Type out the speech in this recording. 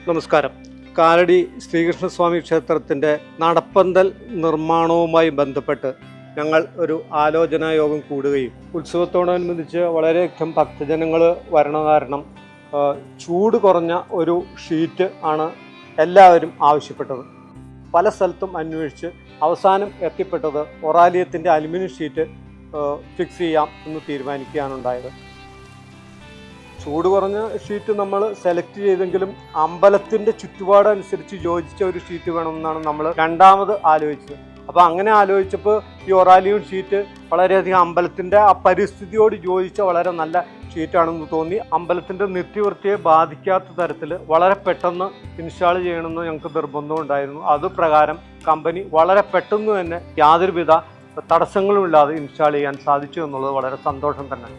നമസ്കാരം. കാലടി ശ്രീകൃഷ്ണസ്വാമി ക്ഷേത്രത്തിൻ്റെ നടപ്പന്തൽ നിർമ്മാണവുമായി ബന്ധപ്പെട്ട് ഞങ്ങൾ ഒരു ആലോചനാ യോഗം കൂടുകയും ഉത്സവത്തോടനുബന്ധിച്ച് വളരെയധികം ഭക്തജനങ്ങൾ വരണ കാരണം ചൂട് കുറഞ്ഞ ഒരു ഷീറ്റ് ആണ് എല്ലാവരും ആവശ്യപ്പെട്ടത്. പല സ്ഥലത്തും അന്വേഷിച്ച് അവസാനം എത്തിപ്പെട്ടത് ഒറാലിയത്തിൻ്റെ അലുമിനിയം ഷീറ്റ് ഫിക്സ് ചെയ്യാം എന്ന് തീരുമാനിക്കുകയാണുണ്ടായത്. ചൂട് കുറഞ്ഞ ഷീറ്റ് നമ്മൾ സെലക്ട് ചെയ്തെങ്കിലും അമ്പലത്തിൻ്റെ ചുറ്റുപാടനുസരിച്ച് യോജിച്ച ഒരു ഷീറ്റ് വേണമെന്നാണ് നമ്മൾ രണ്ടാമത് ആലോചിച്ചത്. അപ്പോൾ അങ്ങനെ ആലോചിച്ചപ്പോൾ ഈ ഒറാലിയം ഷീറ്റ് വളരെയധികം അമ്പലത്തിൻ്റെ ആ പരിസ്ഥിതിയോട് യോജിച്ച വളരെ നല്ല ഷീറ്റാണെന്ന് തോന്നി. അമ്പലത്തിൻ്റെ നിത്യവൃത്തിയെ ബാധിക്കാത്ത തരത്തിൽ വളരെ പെട്ടെന്ന് ഇൻസ്റ്റാൾ ചെയ്യണമെന്ന് ഞങ്ങൾക്ക് നിർബന്ധമുണ്ടായിരുന്നു. അതുപ്രകാരം കമ്പനി വളരെ പെട്ടെന്ന് തന്നെ യാതൊരുവിധ തടസ്സങ്ങളുമില്ലാതെ ഇൻസ്റ്റാൾ ചെയ്യാൻ സാധിച്ചു എന്നുള്ളത് വളരെ സന്തോഷം തന്നെ.